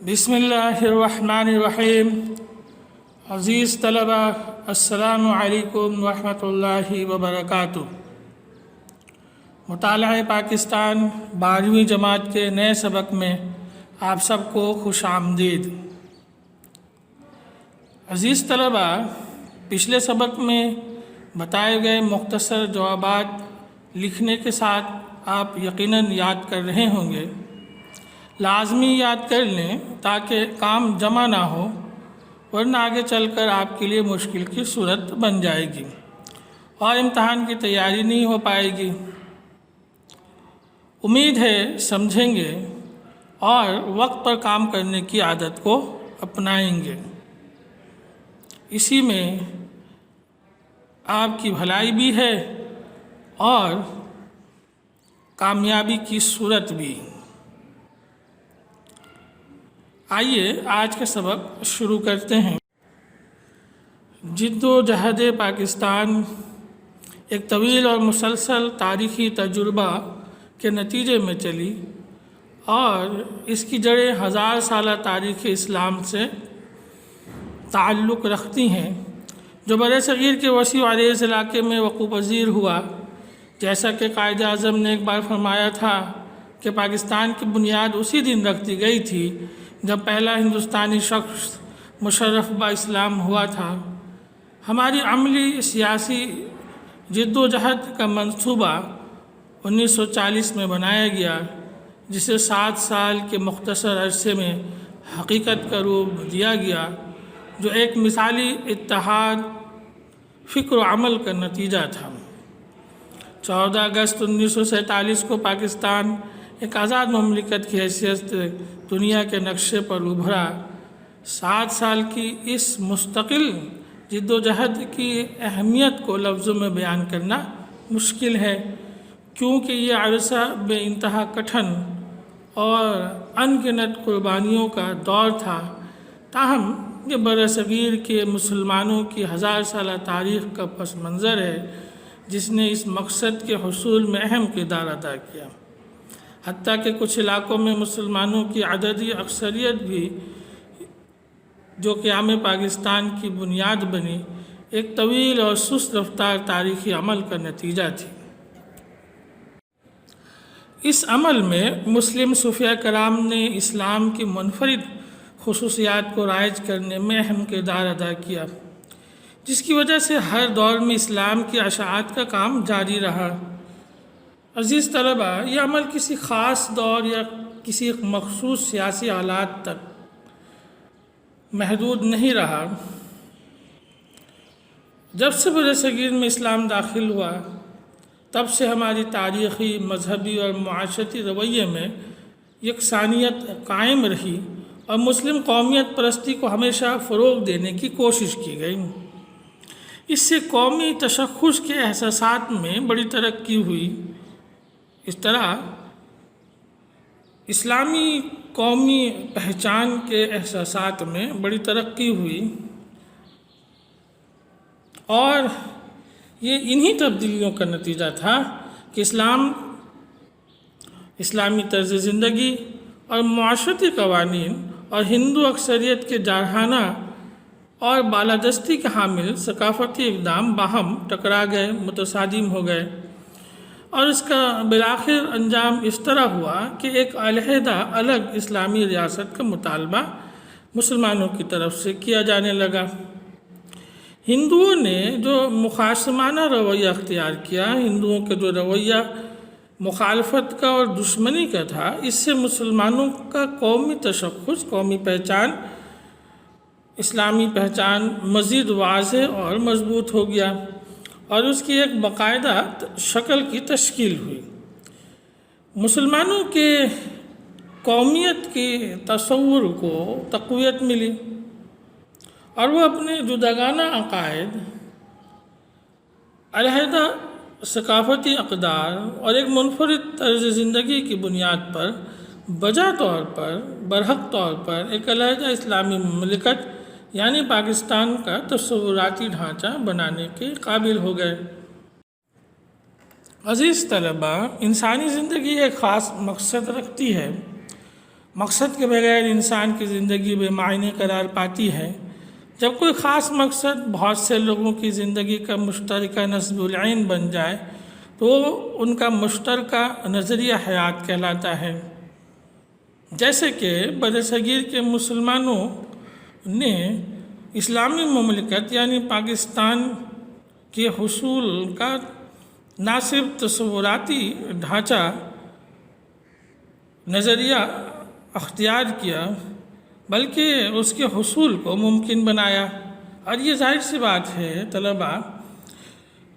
بسم اللہ الرحمن الرحیم۔ عزیز طلبہ، السلام علیکم ورحمۃ اللہ وبرکاتہ۔ مطالعہ پاکستان 12ویں جماعت کے نئے سبق میں آپ سب کو خوش آمدید۔ عزیز طلبہ، پچھلے سبق میں بتائے گئے مختصر جوابات لکھنے کے ساتھ آپ یقیناً یاد کر رہے ہوں گے۔ لازمی یاد کر لیں تاکہ کام جمع نہ ہو، ورنہ آگے چل کر آپ کے لیے مشکل کی صورت بن جائے گی اور امتحان کی تیاری نہیں ہو پائے گی۔ امید ہے سمجھیں گے اور وقت پر کام کرنے کی عادت کو اپنائیں گے۔ اسی میں آپ کی بھلائی بھی ہے اور کامیابی کی صورت بھی۔ آئیے آج کا سبق شروع کرتے ہیں۔ جد و جہد پاکستان ایک طویل اور مسلسل تاریخی تجربہ کے نتیجے میں چلی اور اس کی جڑیں 1000 سالہ تاریخ اسلام سے تعلق رکھتی ہیں، جو برصغیر کے وسیع و عریض علاقے میں وقوع پذیر ہوا۔ جیسا کہ قائد اعظم نے ایک بار فرمایا تھا کہ پاکستان کی بنیاد اسی دن رکھ دی گئی تھی جب پہلا ہندوستانی شخص مشرف با اسلام ہوا تھا۔ ہماری عملی سیاسی جد و جہد کا منصوبہ 1940 میں بنایا گیا، جسے 7 سال کے مختصر عرصے میں حقیقت کا روپ دیا گیا، جو ایک مثالی اتحاد فکر و عمل کا نتیجہ تھا۔ 14 اگست 1947 کو پاکستان ایک آزاد مملکت کی حیثیت سے دنیا کے نقشے پر ابھرا۔ 7 سال کی اس مستقل جد و جہد کی اہمیت کو لفظوں میں بیان کرنا مشکل ہے، کیونکہ یہ عرصہ بے انتہا کٹھن اور ان گنت قربانیوں کا دور تھا۔ تاہم یہ برصغیر کے مسلمانوں کی 1000 سالہ تاریخ کا پس منظر ہے، جس نے اس مقصد کے حصول میں اہم کردار ادا کیا۔ حتیٰ کہ کچھ علاقوں میں مسلمانوں کی عددی اکثریت بھی، جو قیام پاکستان کی بنیاد بنی، ایک طویل اور سست رفتار تاریخی عمل کا نتیجہ تھی۔ اس عمل میں مسلم صوفیہ کرام نے اسلام کی منفرد خصوصیات کو رائج کرنے میں اہم کردار ادا کیا، جس کی وجہ سے ہر دور میں اسلام کی اشاعت کا کام جاری رہا۔ عزیز طلبہ، یہ عمل کسی خاص دور یا کسی ایک مخصوص سیاسی حالات تک محدود نہیں رہا۔ جب سے برصغیر میں اسلام داخل ہوا، تب سے ہماری تاریخی، مذہبی اور معاشرتی رویے میں یکسانیت قائم رہی اور مسلم قومیت پرستی کو ہمیشہ فروغ دینے کی کوشش کی گئی۔ اس سے قومی تشخص کے احساسات میں بڑی ترقی ہوئی۔ اس طرح اسلامی قومی پہچان کے احساسات میں بڑی ترقی ہوئی اور یہ انہی تبدیلیوں کا نتیجہ تھا کہ اسلامی طرز زندگی اور معاشرتی قوانین اور ہندو اکثریت کے جارحانہ اور بالادستی کے حامل ثقافتی اقدام باہم ٹکرا گئے، متصادم ہو گئے، اور اس کا بالآخر انجام اس طرح ہوا کہ ایک علیحدہ الگ اسلامی ریاست کا مطالبہ مسلمانوں کی طرف سے کیا جانے لگا۔ ہندوؤں نے جو مخاصمانہ رویہ اختیار کیا، ہندوؤں کا جو رویہ مخالفت کا اور دشمنی کا تھا، اس سے مسلمانوں کا قومی تشخص، قومی پہچان، اسلامی پہچان مزید واضح اور مضبوط ہو گیا اور اس کی ایک باقاعدہ شکل کی تشکیل ہوئی۔ مسلمانوں کے قومیت کے تصور کو تقویت ملی اور وہ اپنے جداگانہ عقائد، علیحدہ ثقافتی اقدار اور ایک منفرد طرز زندگی کی بنیاد پر بجا طور پر، برحق طور پر ایک علیحدہ اسلامی مملکت یعنی پاکستان کا تصوراتی ڈھانچہ بنانے کے قابل ہو گئے۔ عزیز طلبہ، انسانی زندگی ایک خاص مقصد رکھتی ہے۔ مقصد کے بغیر انسان کی زندگی بے معنی قرار پاتی ہے۔ جب کوئی خاص مقصد بہت سے لوگوں کی زندگی کا مشترکہ نصب العین بن جائے تو ان کا مشترکہ نظریہ حیات کہلاتا ہے۔ جیسے کہ برصغیر کے مسلمانوں نے اسلامی مملکت یعنی پاکستان کے حصول کا نہ صرف تصوراتی ڈھانچہ نظریہ اختیار کیا بلکہ اس کے حصول کو ممکن بنایا۔ اور یہ ظاہر سی بات ہے طلباء،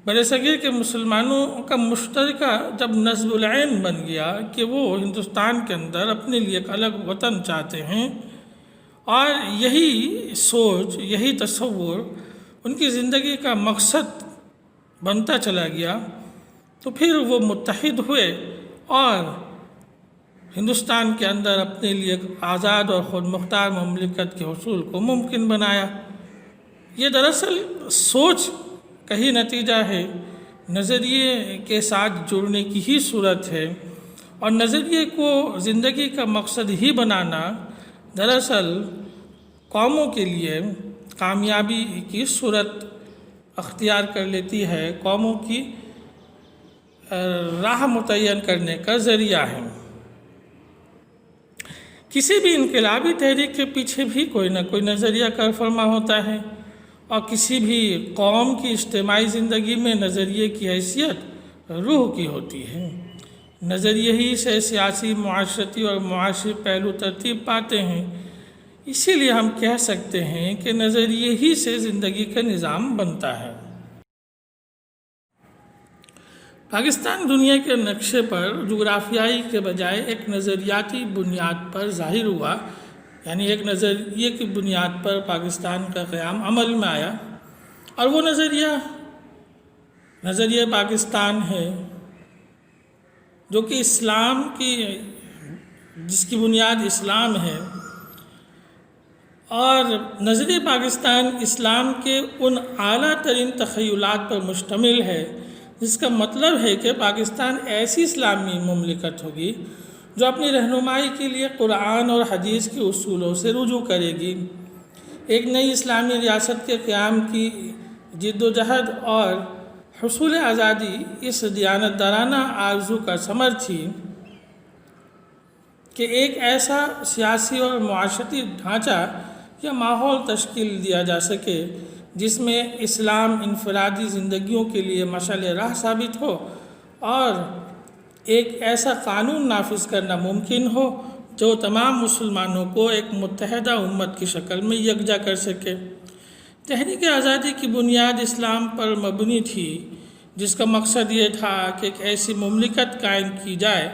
برصغیر کے مسلمانوں کا مشترکہ جب نصب العین بن گیا کہ وہ ہندوستان کے اندر اپنے لیے ایک الگ وطن چاہتے ہیں، اور یہی سوچ، یہی تصور ان کی زندگی کا مقصد بنتا چلا گیا، تو پھر وہ متحد ہوئے اور ہندوستان کے اندر اپنے لیے ایک آزاد اور خود مختار مملکت کے حصول کو ممکن بنایا۔ یہ دراصل سوچ کا ہی نتیجہ ہے، نظریے کے ساتھ جڑنے کی ہی صورت ہے، اور نظریے کو زندگی کا مقصد ہی بنانا دراصل قوموں کے لیے کامیابی کی صورت اختیار کر لیتی ہے، قوموں کی راہ متعین کرنے کا ذریعہ ہے۔ کسی بھی انقلابی تحریک کے پیچھے بھی کوئی نہ کوئی نظریہ کار فرما ہوتا ہے، اور کسی بھی قوم کی اجتماعی زندگی میں نظریے کی حیثیت روح کی ہوتی ہے۔ نظریے ہی سے سیاسی، معاشرتی اور معاشی پہلو ترتیب پاتے ہیں۔ اسی لیے ہم کہہ سکتے ہیں کہ نظریے ہی سے زندگی کا نظام بنتا ہے۔ پاکستان دنیا کے نقشے پر جغرافیائی کے بجائے ایک نظریاتی بنیاد پر ظاہر ہوا، یعنی ایک نظریے کی بنیاد پر پاکستان کا قیام عمل میں آیا، اور وہ نظریہ پاکستان ہے جو کہ اسلام کی، جس کی بنیاد اسلام ہے، اور نظریہ پاکستان اسلام کے ان اعلیٰ ترین تخیلات پر مشتمل ہے جس کا مطلب ہے کہ پاکستان ایسی اسلامی مملکت ہوگی جو اپنی رہنمائی کے لیے قرآن اور حدیث کے اصولوں سے رجوع کرے گی۔ ایک نئی اسلامی ریاست کے قیام کی جد و جہد اور حصول آزادی اس دیانتدارانہ آرزو کا ثمر تھی کہ ایک ایسا سیاسی اور معاشرتی ڈھانچہ یا ماحول تشکیل دیا جا سکے جس میں اسلام انفرادی زندگیوں کے لیے مشعل راہ ثابت ہو، اور ایک ایسا قانون نافذ کرنا ممکن ہو جو تمام مسلمانوں کو ایک متحدہ امت کی شکل میں یکجا کر سکے۔ تحریک آزادی کی بنیاد اسلام پر مبنی تھی، جس کا مقصد یہ تھا کہ ایک ایسی مملکت قائم کی جائے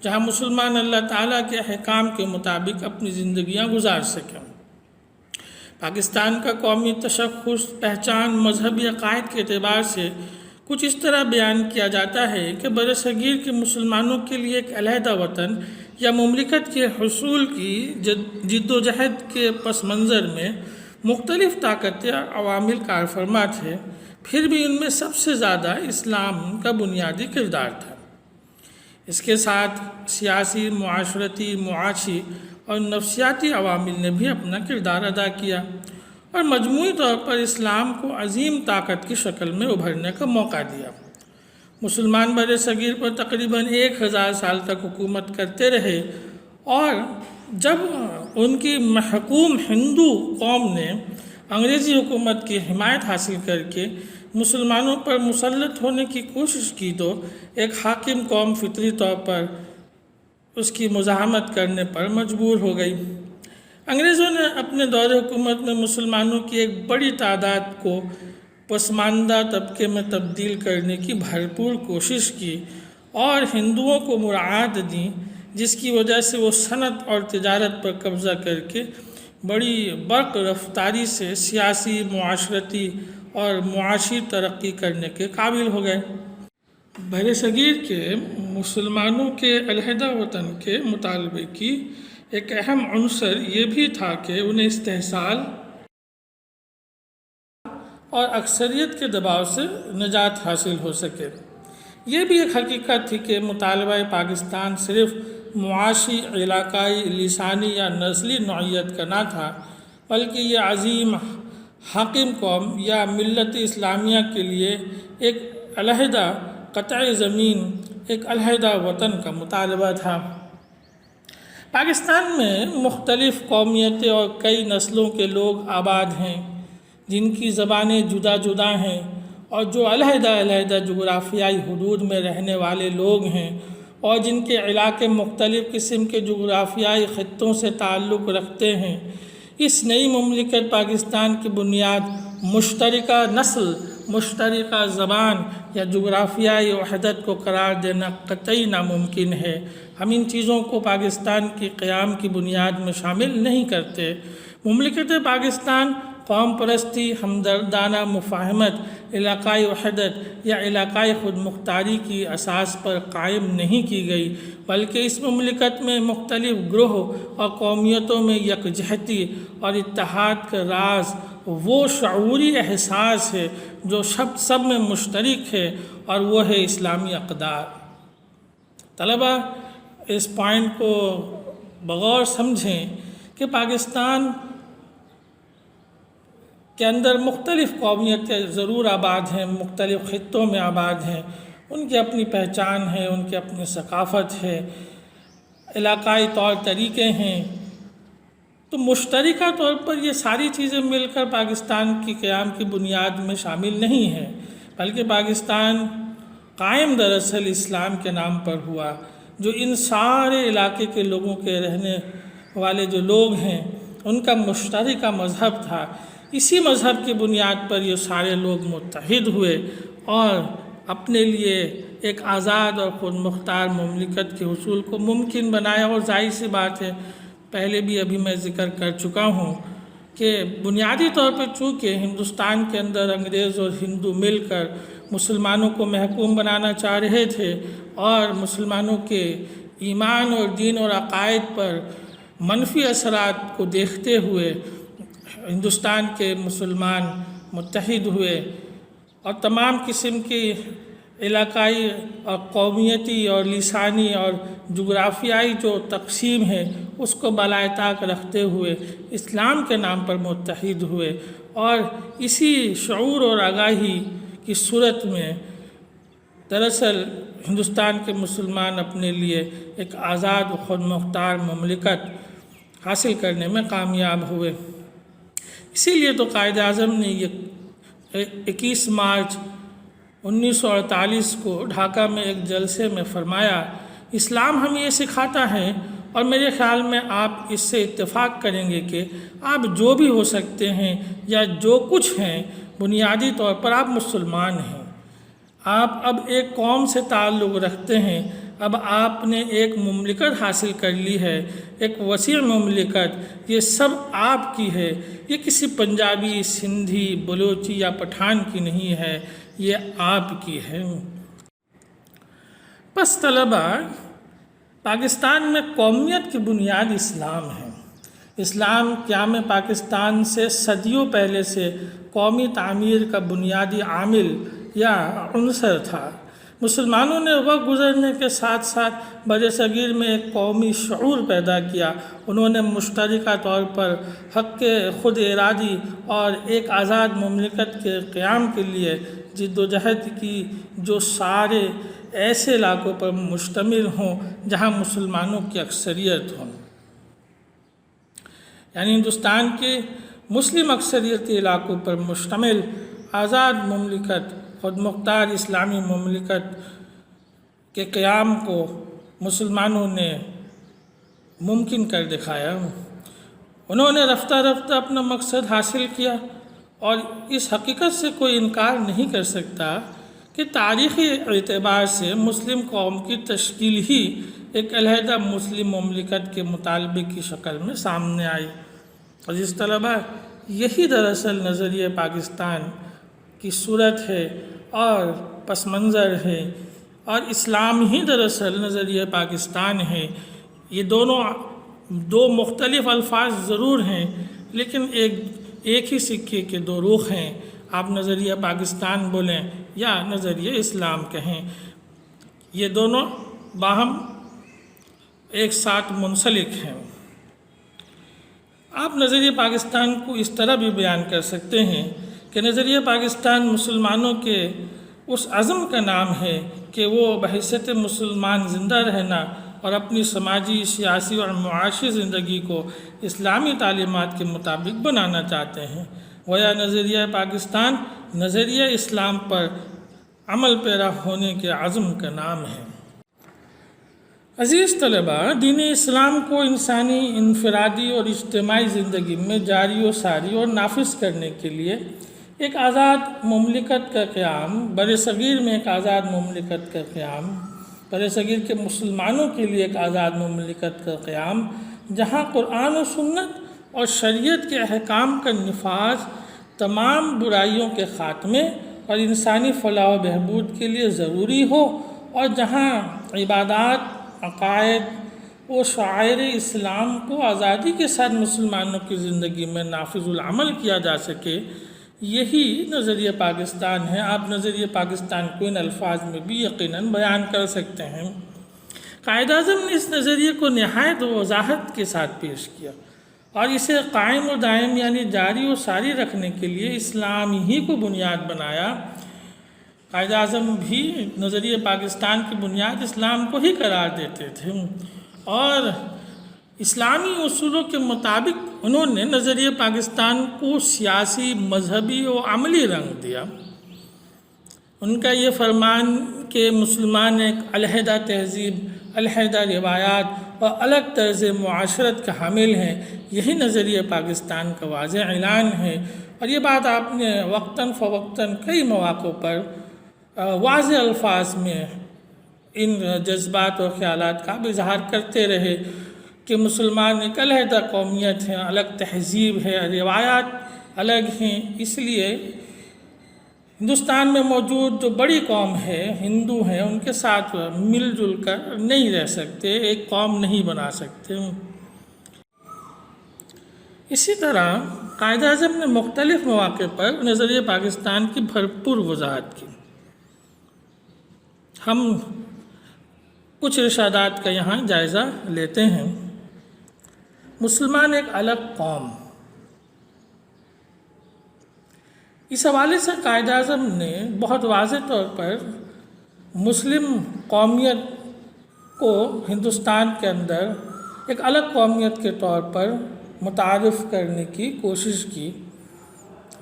جہاں مسلمان اللہ تعالیٰ کے احکام کے مطابق اپنی زندگیاں گزار سکیں۔ پاکستان کا قومی تشخص، پہچان، مذہبی عقائد کے اعتبار سے کچھ اس طرح بیان کیا جاتا ہے کہ برصغیر کے مسلمانوں کے لیے ایک علیحدہ وطن یا مملکت کے حصول کی جد و جہد کے پس منظر میں مختلف طاقتیں اور عوامل کار فرما تھے، پھر بھی ان میں سب سے زیادہ اسلام کا بنیادی کردار تھا۔ اس کے ساتھ سیاسی، معاشرتی، معاشی اور نفسیاتی عوامل نے بھی اپنا کردار ادا کیا، اور مجموعی طور پر اسلام کو عظیم طاقت کی شکل میں ابھرنے کا موقع دیا۔ مسلمان برصغیر پر تقریباً 1000 سال تک حکومت کرتے رہے، اور جب ان کی محکوم ہندو قوم نے انگریزی حکومت کی حمایت حاصل کر کے مسلمانوں پر مسلط ہونے کی کوشش کی تو ایک حاکم قوم فطری طور پر اس کی مزاحمت کرنے پر مجبور ہو گئی۔ انگریزوں نے اپنے دور حکومت میں مسلمانوں کی ایک بڑی تعداد کو پسماندہ طبقے میں تبدیل کرنے کی بھرپور کوشش کی اور ہندوؤں کو مراعات دی، جس کی وجہ سے وہ صنعت اور تجارت پر قبضہ کر کے بڑی برق رفتاری سے سیاسی، معاشرتی اور معاشی ترقی کرنے کے قابل ہو گئے۔ برصغیر کے مسلمانوں کے علیحدہ وطن کے مطالبے کی ایک اہم عنصر یہ بھی تھا کہ انہیں استحصال اور اکثریت کے دباؤ سے نجات حاصل ہو سکے۔ یہ بھی ایک حقیقت تھی کہ مطالبہ پاکستان صرف معاشی، علاقائی، لسانی یا نسلی نوعیت کا نہ تھا، بلکہ یہ عظیم حاکم قوم یا ملت اسلامیہ کے لیے ایک علیحدہ قطع زمین، ایک علیحدہ وطن کا مطالبہ تھا۔ پاکستان میں مختلف قومیتیں اور کئی نسلوں کے لوگ آباد ہیں، جن کی زبانیں جدا جدا ہیں اور جو علیحدہ علیحدہ جغرافیائی حدود میں رہنے والے لوگ ہیں، اور جن کے علاقے مختلف قسم کے جغرافیائی خطوں سے تعلق رکھتے ہیں۔ اس نئی مملکت پاکستان کی بنیاد مشترکہ نسل، مشترکہ زبان یا جغرافیائی وحدت کو قرار دینا قطعی ناممکن ہے۔ ہم ان چیزوں کو پاکستان کے قیام کی بنیاد میں شامل نہیں کرتے۔ مملکت پاکستان قوم پرستی، ہمدردانہ مفاہمت، علاقائی وحدت یا علاقائی خود مختاری کی اساس پر قائم نہیں کی گئی، بلکہ اس مملکت میں مختلف گروہ اور قومیتوں میں یکجہتی اور اتحاد کا راز وہ شعوری احساس ہے جو سب میں مشترک ہے، اور وہ ہے اسلامی اقدار۔ طلبہ اس پوائنٹ کو بغور سمجھیں کہ پاکستان کے اندر مختلف قومیتیں ضرور آباد ہیں، مختلف خطوں میں آباد ہیں، ان کی اپنی پہچان ہے، ان کی اپنی ثقافت ہے، علاقائی طور طریقے ہیں، تو مشترکہ طور پر یہ ساری چیزیں مل کر پاکستان کی قیام کی بنیاد میں شامل نہیں ہیں، بلکہ پاکستان قائم دراصل اسلام کے نام پر ہوا، جو ان سارے علاقے کے لوگوں کے رہنے والے جو لوگ ہیں ان کا مشترکہ مذہب تھا۔ اسی مذہب کی بنیاد پر یہ سارے لوگ متحد ہوئے اور اپنے لیے ایک آزاد اور خود مختار مملکت کے حصول کو ممکن بنایا۔ اور ظاہر سی بات ہے، پہلے بھی ابھی میں ذکر کر چکا ہوں کہ بنیادی طور پر چونکہ ہندوستان کے اندر انگریز اور ہندو مل کر مسلمانوں کو محکوم بنانا چاہ رہے تھے، اور مسلمانوں کے ایمان اور دین اور عقائد پر منفی اثرات کو دیکھتے ہوئے ہندوستان کے مسلمان متحد ہوئے اور تمام قسم کی علاقائی اور قومیتی اور لسانی اور جغرافیائی جو تقسیم ہے اس کو بالائے طاق رکھتے ہوئے اسلام کے نام پر متحد ہوئے، اور اسی شعور اور آگاہی کی صورت میں دراصل ہندوستان کے مسلمان اپنے لیے ایک آزاد و خود مختار مملکت حاصل کرنے میں کامیاب ہوئے۔ اسی لیے تو قائد اعظم نے یہ 21 مارچ 1948 کو ڈھاکہ میں ایک جلسے میں فرمایا، اسلام ہمیں یہ سکھاتا ہے، اور میرے خیال میں آپ اس سے اتفاق کریں گے کہ آپ جو بھی ہو سکتے ہیں یا جو کچھ ہیں، بنیادی طور پر آپ مسلمان ہیں۔ آپ اب ایک قوم سے تعلق رکھتے ہیں، اب آپ نے ایک مملکت حاصل کر لی ہے، ایک وسیع مملکت، یہ سب آپ کی ہے، یہ کسی پنجابی، سندھی، بلوچی یا پٹھان کی نہیں ہے، یہ آپ کی ہے۔ پس طلبہ، پاکستان میں قومیت کی بنیاد اسلام ہے۔ اسلام قیام پاکستان سے صدیوں پہلے سے قومی تعمیر کا بنیادی عامل یا عنصر تھا۔ مسلمانوں نے وقت گزرنے کے ساتھ ساتھ برصغیر میں ایک قومی شعور پیدا کیا۔ انہوں نے مشترکہ طور پر حق خود ارادی اور ایک آزاد مملکت کے قیام کے لیے جد و جہد کی، جو سارے ایسے علاقوں پر مشتمل ہوں جہاں مسلمانوں کی اکثریت ہوں، یعنی ہندوستان کے مسلم اکثریتی علاقوں پر مشتمل آزاد مملکت، خود مختار اسلامی مملکت کے قیام کو مسلمانوں نے ممکن کر دکھایا۔ انہوں نے رفتہ رفتہ اپنا مقصد حاصل کیا، اور اس حقیقت سے کوئی انکار نہیں کر سکتا کہ تاریخی اعتبار سے مسلم قوم کی تشکیل ہی ایک علیحدہ مسلم مملکت کے مطالبے کی شکل میں سامنے آئی۔ عزیز طلبہ، یہی دراصل نظریہ پاکستان کی صورت ہے اور پس منظر ہے، اور اسلام ہی دراصل نظریہ پاکستان ہے۔ یہ دو مختلف الفاظ ضرور ہیں، لیکن ایک ہی سکے کے دو رخ ہیں۔ آپ نظریہ پاکستان بولیں یا نظریہ اسلام کہیں، یہ دونوں باہم ایک ساتھ منسلک ہیں۔ آپ نظریہ پاکستان کو اس طرح بھی بیان کر سکتے ہیں کہ نظریہ پاکستان مسلمانوں کے اس عزم کا نام ہے کہ وہ بحیثیت مسلمان زندہ رہنا اور اپنی سماجی، سیاسی اور معاشی زندگی کو اسلامی تعلیمات کے مطابق بنانا چاہتے ہیں۔ گویا نظریہ پاکستان نظریہ اسلام پر عمل پیرا ہونے کے عزم کا نام ہے۔ عزیز طلبہ، دین اسلام کو انسانی، انفرادی اور اجتماعی زندگی میں جاری و ساری اور نافذ کرنے کے لیے ایک آزاد مملکت کا قیام، بر صغیر میں ایک آزاد مملکت کا قیام، بر صغیر کے مسلمانوں کے لیے ایک آزاد مملکت کا قیام، جہاں قرآن و سنت اور شریعت کے احکام کا نفاذ تمام برائیوں کے خاتمے اور انسانی فلاح و بہبود کے لیے ضروری ہو، اور جہاں عبادات، عقائد و شعائر اسلام کو آزادی کے ساتھ مسلمانوں کی زندگی میں نافذ العمل کیا جا سکے، یہی نظریہ پاکستان ہے۔ آپ نظریہ پاکستان کو ان الفاظ میں بھی یقیناً بیان کر سکتے ہیں۔ قائد اعظم نے اس نظریے کو نہایت وضاحت کے ساتھ پیش کیا اور اسے قائم و دائم یعنی جاری و ساری رکھنے کے لیے اسلام ہی کو بنیاد بنایا۔ قائد اعظم بھی نظریہ پاکستان کی بنیاد اسلام کو ہی قرار دیتے تھے، اور اسلامی اصولوں کے مطابق انہوں نے نظریہ پاکستان کو سیاسی، مذہبی و عملی رنگ دیا۔ ان کا یہ فرمان کہ مسلمان ایک علیحدہ تہذیب، علیحدہ روایات اور الگ طرز معاشرت کا حامل ہیں، یہی نظریہ پاکستان کا واضح اعلان ہے، اور یہ بات آپ نے وقتاً فوقتاً کئی مواقع پر واضح الفاظ میں ان جذبات اور خیالات کا بھی اظہار کرتے رہے کہ مسلمان ایک علیحدہ قومیت ہے، الگ تہذیب ہے، روایات الگ ہیں، اس لیے ہندوستان میں موجود جو بڑی قوم ہے، ہندو ہیں، ان کے ساتھ مل جل کر نہیں رہ سکتے، ایک قوم نہیں بنا سکتے۔ اسی طرح قائد اعظم نے مختلف مواقع پر نظریہ پاکستان کی بھرپور وضاحت کی۔ ہم کچھ ارشادات کا یہاں جائزہ لیتے ہیں۔ مسلمان ایک الگ قوم، اس حوالے سے قائد اعظم نے بہت واضح طور پر مسلم قومیت کو ہندوستان کے اندر ایک الگ قومیت کے طور پر متعارف کرنے کی کوشش کی۔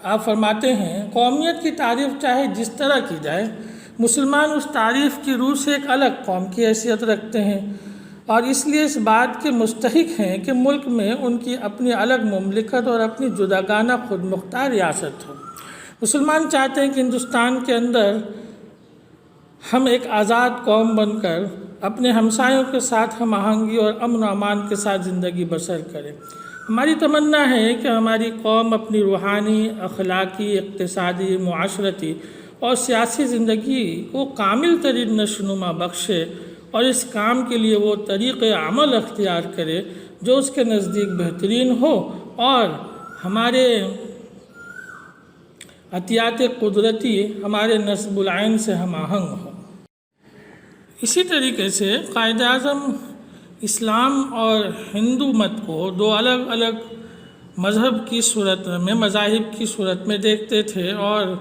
آپ فرماتے ہیں، قومیت کی تعریف چاہے جس طرح کی جائے، مسلمان اس تعریف کی روح سے ایک الگ قوم کی حیثیت رکھتے ہیں، اور اس لیے اس بات کے مستحق ہیں کہ ملک میں ان کی اپنی الگ مملکت اور اپنی جداگانہ خود مختار ریاست ہو۔ مسلمان چاہتے ہیں کہ ہندوستان کے اندر ہم ایک آزاد قوم بن کر اپنے ہمسایوں کے ساتھ ہم آہنگی اور امن و امان کے ساتھ زندگی بسر کریں۔ ہماری تمنا ہے کہ ہماری قوم اپنی روحانی، اخلاقی، اقتصادی، معاشرتی اور سیاسی زندگی کو کامل ترین نشوونما بخشے، اور اس کام کے لیے وہ طریق عمل اختیار کرے جو اس کے نزدیک بہترین ہو اور ہمارے عطیات قدرتی ہمارے نصب العین سے ہم آہنگ ہو۔ اسی طریقے سے قائد اعظم اسلام اور ہندو مت کو دو الگ الگ مذہب کی صورت میں، مذاہب کی صورت میں دیکھتے تھے، اور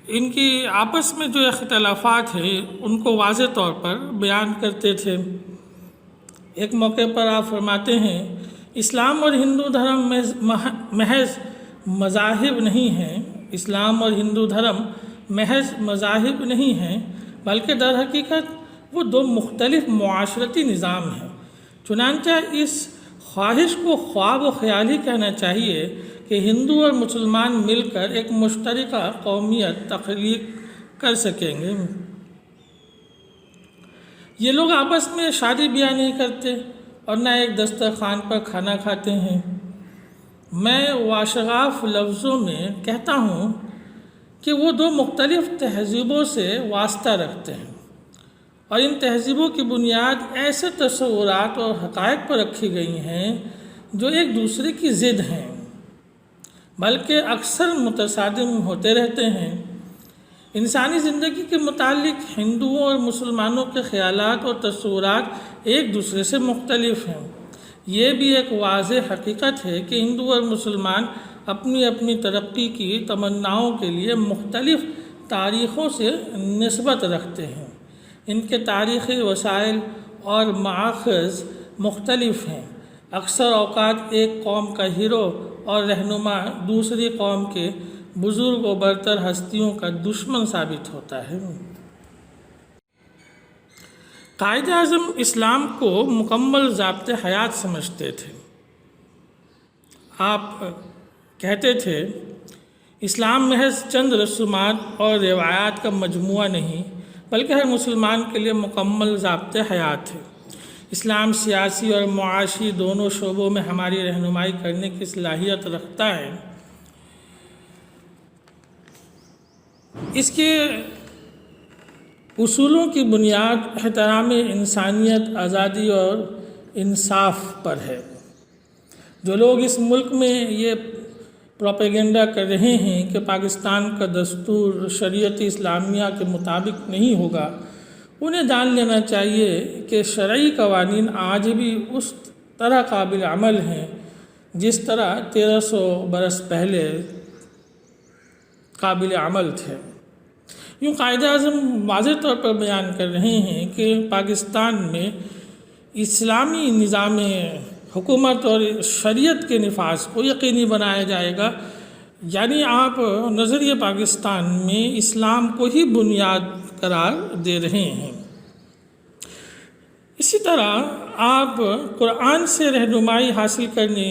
ان کی آپس میں جو اختلافات ہیں ان کو واضح طور پر بیان کرتے تھے۔ ایک موقع پر آپ فرماتے ہیں، اسلام اور ہندو دھرم محض مذاہب نہیں ہیں، اسلام اور ہندو دھرم محض مذاہب نہیں ہیں، بلکہ در حقیقت وہ دو مختلف معاشرتی نظام ہیں۔ چنانچہ اس خواہش کو خواب و خیال ہی کہنا چاہیے کہ ہندو اور مسلمان مل کر ایک مشترکہ قومیت تخلیق کر سکیں گے۔ یہ لوگ آپس میں شادی بیاہ نہیں کرتے اور نہ ایک دسترخوان پر کھانا کھاتے ہیں۔ میں واشغاف لفظوں میں کہتا ہوں کہ وہ دو مختلف تہذیبوں سے واسطہ رکھتے ہیں، اور ان تہذیبوں کی بنیاد ایسے تصورات اور حقائق پر رکھی گئی ہیں جو ایک دوسرے کی ضد ہیں، بلکہ اکثر متصادم ہوتے رہتے ہیں۔ انسانی زندگی کے متعلق ہندوؤں اور مسلمانوں کے خیالات اور تصورات ایک دوسرے سے مختلف ہیں۔ یہ بھی ایک واضح حقیقت ہے کہ ہندو اور مسلمان اپنی اپنی ترقی کی تمناؤں کے لیے مختلف تاریخوں سے نسبت رکھتے ہیں۔ ان کے تاریخی وسائل اور مآخذ مختلف ہیں۔ اکثر اوقات ایک قوم کا ہیرو اور رہنما دوسری قوم کے بزرگ و برتر ہستیوں کا دشمن ثابت ہوتا ہے۔ قائد اعظم اسلام کو مکمل ضابط حیات سمجھتے تھے۔ آپ کہتے تھے اسلام محض چند رسومات اور روایات کا مجموعہ نہیں بلکہ ہر مسلمان کے لیے مکمل ضابط حیات ہے۔ اسلام سیاسی اور معاشی دونوں شعبوں میں ہماری رہنمائی کرنے کی صلاحیت رکھتا ہے۔ اس کے اصولوں کی بنیاد احترام انسانیت، آزادی اور انصاف پر ہے۔ جو لوگ اس ملک میں یہ پروپیگنڈا کر رہے ہیں کہ پاکستان کا دستور شریعت اسلامیہ کے مطابق نہیں ہوگا، انہیں جان لینا چاہیے کہ شرعی قوانین آج بھی اس طرح قابل عمل ہیں جس طرح 1300 برس پہلے قابل عمل تھے۔ یوں قائد اعظم واضح طور پر بیان کر رہے ہیں کہ پاکستان میں اسلامی نظام حکومت اور شریعت کے نفاذ کو یقینی بنایا جائے گا، یعنی آپ نظریہ پاکستان میں اسلام کو ہی بنیاد قرار دے رہے ہیں۔ اسی طرح آپ قرآن سے رہنمائی حاصل کرنے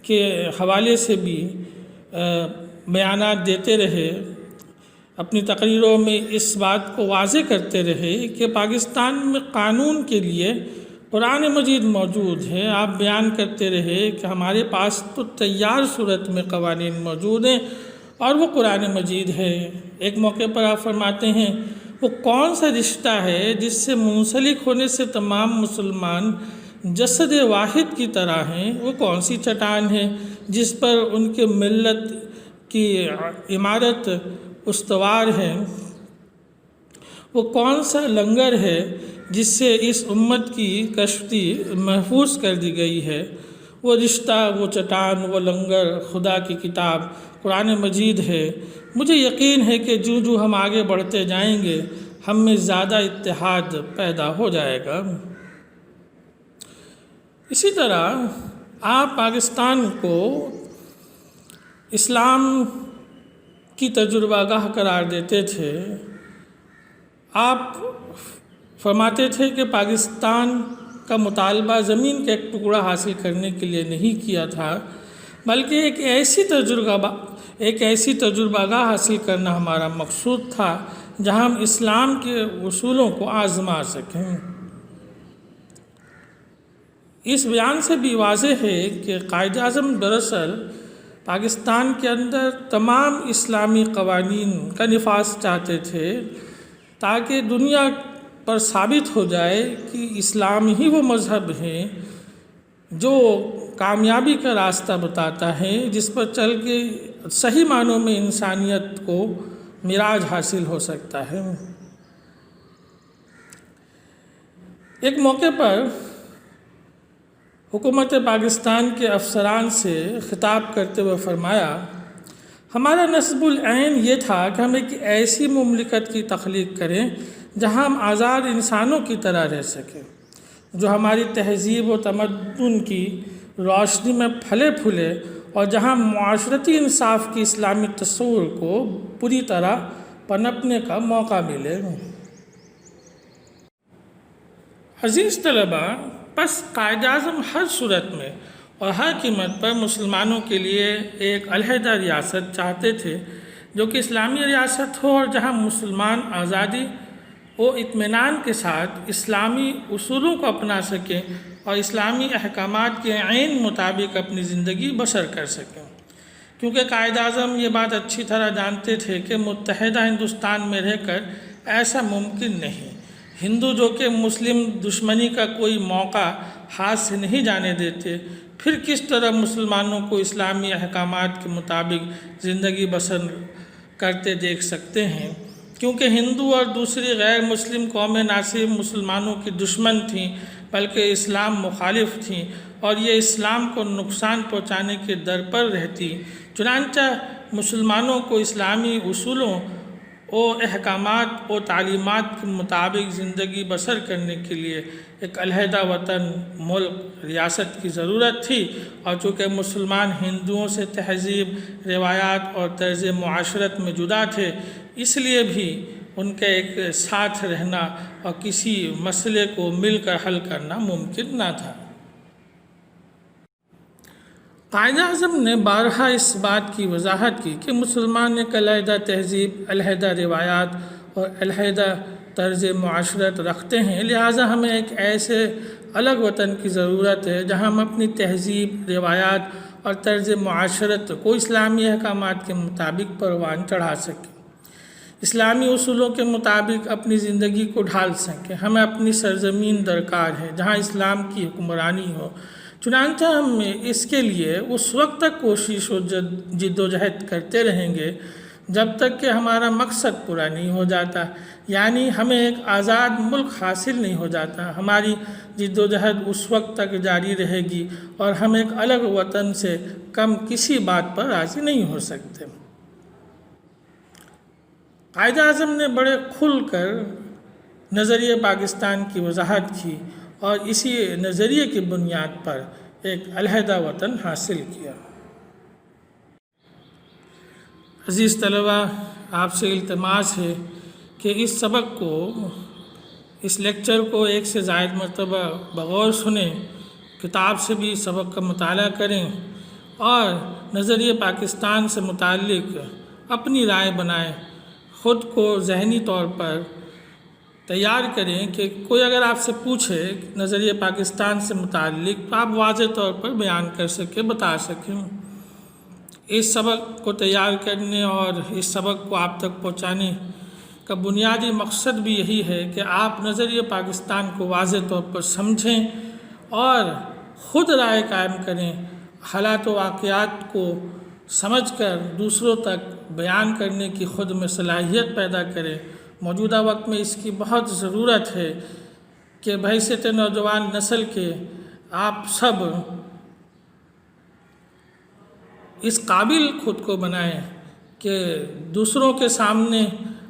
کے حوالے سے بھی بیانات دیتے رہے، اپنی تقریروں میں اس بات کو واضح کرتے رہے کہ پاکستان میں قانون کے لیے قرآن مجید موجود ہے۔ آپ بیان کرتے رہے کہ ہمارے پاس تو تیار صورت میں قوانین موجود ہیں اور وہ قرآن مجید ہے۔ ایک موقع پر آپ فرماتے ہیں وہ کون سا رشتہ ہے جس سے منسلک ہونے سے تمام مسلمان جسد واحد کی طرح ہیں؟ وہ کون سی چٹان ہے جس پر ان کے ملت کی عمارت استوار ہے؟ وہ کون سا لنگر ہے جس سے اس امت کی کشتی محفوظ کر دی گئی ہے؟ وہ رشتہ، وہ چٹان، وہ لنگر خدا کی کتاب قرآن مجید ہے۔ مجھے یقین ہے کہ جو ہم آگے بڑھتے جائیں گے ہم میں زیادہ اتحاد پیدا ہو جائے گا۔ اسی طرح آپ پاکستان کو اسلام کی تجربہ گاہ قرار دیتے تھے۔ آپ فرماتے تھے کہ پاکستان کا مطالبہ زمین کا ایک ٹکڑا حاصل کرنے کے لیے نہیں کیا تھا بلکہ ایک ایسی تجربہ گاہ حاصل کرنا ہمارا مقصود تھا جہاں ہم اسلام کے اصولوں کو آزما سکیں۔ اس بیان سے بھی واضح ہے کہ قائد اعظم دراصل پاکستان کے اندر تمام اسلامی قوانین کا نفاذ چاہتے تھے تاکہ دنیا پر ثابت ہو جائے کہ اسلام ہی وہ مذہب ہے جو کامیابی کا راستہ بتاتا ہے، جس پر چل کے صحیح معنوں میں انسانیت کو معراج حاصل ہو سکتا ہے۔ ایک موقع پر حکومت پاکستان کے افسران سے خطاب کرتے ہوئے فرمایا، ہمارا نصب العین یہ تھا کہ ہم ایک ایسی مملکت کی تخلیق کریں جہاں ہم آزاد انسانوں کی طرح رہ سکیں، جو ہماری تہذیب و تمدن کی روشنی میں پھلے پھولے اور جہاں معاشرتی انصاف کی اسلامی تصور کو پوری طرح پنپنے کا موقع ملے۔ عزیز طلباء، پس قائد اعظم ہر صورت میں اور ہر قیمت پر مسلمانوں کے لیے ایک علیحدہ ریاست چاہتے تھے جو کہ اسلامی ریاست ہو اور جہاں مسلمان آزادی و اطمینان کے ساتھ اسلامی اصولوں کو اپنا سکیں اور اسلامی احکامات کے عین مطابق اپنی زندگی بسر کر سکیں، کیونکہ قائد اعظم یہ بات اچھی طرح جانتے تھے کہ متحدہ ہندوستان میں رہ کر ایسا ممکن نہیں۔ ہندو جو کہ مسلم دشمنی کا کوئی موقع ہاتھ سے نہیں جانے دیتے، پھر کس طرح مسلمانوں کو اسلامی احکامات کے مطابق زندگی بسر کرتے دیکھ سکتے ہیں؟ کیونکہ ہندو اور دوسری غیر مسلم قومیں نہ صرف مسلمانوں کی دشمن تھیں بلکہ اسلام مخالف تھیں اور یہ اسلام کو نقصان پہنچانے کے در پر رہتی، چنانچہ مسلمانوں کو اسلامی اصولوں و احکامات و تعلیمات کے مطابق زندگی بسر کرنے کے لیے ایک علیحدہ وطن، ملک، ریاست کی ضرورت تھی، اور چونکہ مسلمان ہندوؤں سے تہذیب، روایات اور طرز معاشرت میں جدا تھے، اس لیے بھی ان کے ایک ساتھ رہنا اور کسی مسئلے کو مل کر حل کرنا ممکن نہ تھا۔ قائد اعظم نے بارہا اس بات کی وضاحت کی کہ مسلمان ایک علیحدہ تہذیب، علیحدہ روایات اور علیحدہ طرز معاشرت رکھتے ہیں، لہٰذا ہمیں ایک ایسے الگ وطن کی ضرورت ہے جہاں ہم اپنی تہذیب، روایات اور طرز معاشرت کو اسلامی احکامات کے مطابق پروان چڑھا سکیں، اسلامی اصولوں کے مطابق اپنی زندگی کو ڈھال سکیں۔ ہمیں اپنی سرزمین درکار ہے جہاں اسلام کی حکمرانی ہو، چنانچہ ہم اس کے لیے اس وقت تک کوشش و جد و جہد کرتے رہیں گے جب تک کہ ہمارا مقصد پورا نہیں ہو جاتا، یعنی ہمیں ایک آزاد ملک حاصل نہیں ہو جاتا۔ ہماری جد و جہد اس وقت تک جاری رہے گی اور ہم ایک الگ وطن سے کم کسی بات پر راضی نہیں ہو سکتے۔ قائد اعظم نے بڑے کھل کر نظریہ پاکستان کی وضاحت کی اور اسی نظریے کی بنیاد پر ایک علیحدہ وطن حاصل کیا۔ عزیز طلبہ، آپ سے التماس ہے کہ اس سبق کو، اس لیکچر کو ایک سے زائد مرتبہ بغور سنیں، کتاب سے بھی سبق کا مطالعہ کریں اور نظریہ پاکستان سے متعلق اپنی رائے بنائیں، خود کو ذہنی طور پر تیار کریں کہ کوئی اگر آپ سے پوچھے نظریہ پاکستان سے متعلق تو آپ واضح طور پر بیان کر سکیں، بتا سکیں۔ اس سبق کو تیار کرنے اور اس سبق کو آپ تک پہنچانے کا بنیادی مقصد بھی یہی ہے کہ آپ نظریہ پاکستان کو واضح طور پر سمجھیں اور خود رائے قائم کریں، حالات و واقعات کو سمجھ کر دوسروں تک بیان کرنے کی خود میں صلاحیت پیدا کریں۔ موجودہ وقت میں اس کی بہت ضرورت ہے کہ بحیثیت نوجوان نسل کے آپ سب اس قابل خود کو بنائیں کہ دوسروں کے سامنے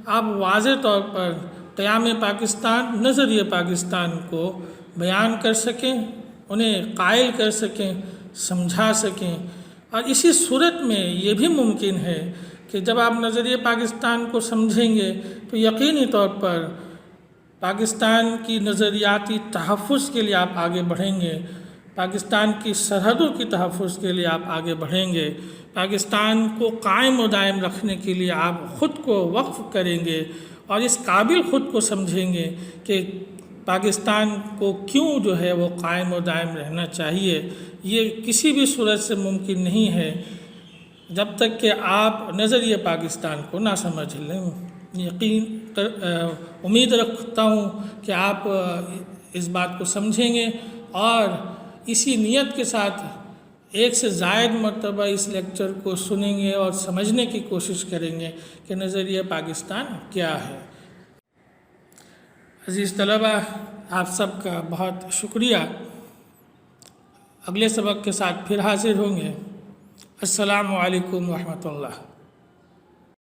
آپ واضح طور پر قیام پاکستان، نظریہ پاکستان کو بیان کر سکیں، انہیں قائل کر سکیں، سمجھا سکیں۔ اور اسی صورت میں یہ بھی ممکن ہے کہ جب آپ نظریہ پاکستان کو سمجھیں گے تو یقینی طور پر پاکستان کی نظریاتی تحفظ کے لیے آپ آگے بڑھیں گے، پاکستان کی سرحدوں کی تحفظ کے لیے آپ آگے بڑھیں گے، پاکستان کو قائم و دائم رکھنے کے لیے آپ خود کو وقف کریں گے اور اس قابل خود کو سمجھیں گے کہ پاکستان کو کیوں جو ہے وہ قائم و دائم رہنا چاہیے۔ یہ کسی بھی صورت سے ممکن نہیں ہے جب تک کہ آپ نظریہ پاکستان کو نہ سمجھ لیں۔ امید رکھتا ہوں کہ آپ اس بات کو سمجھیں گے اور اسی نیت کے ساتھ ایک سے زائد مرتبہ اس لیکچر کو سنیں گے اور سمجھنے کی کوشش کریں گے کہ نظریہ پاکستان کیا ہے۔ عزیز طلبہ، آپ سب کا بہت شکریہ۔ اگلے سبق کے ساتھ پھر حاضر ہوں گے۔ السلام علیکم ورحمۃ اللہ۔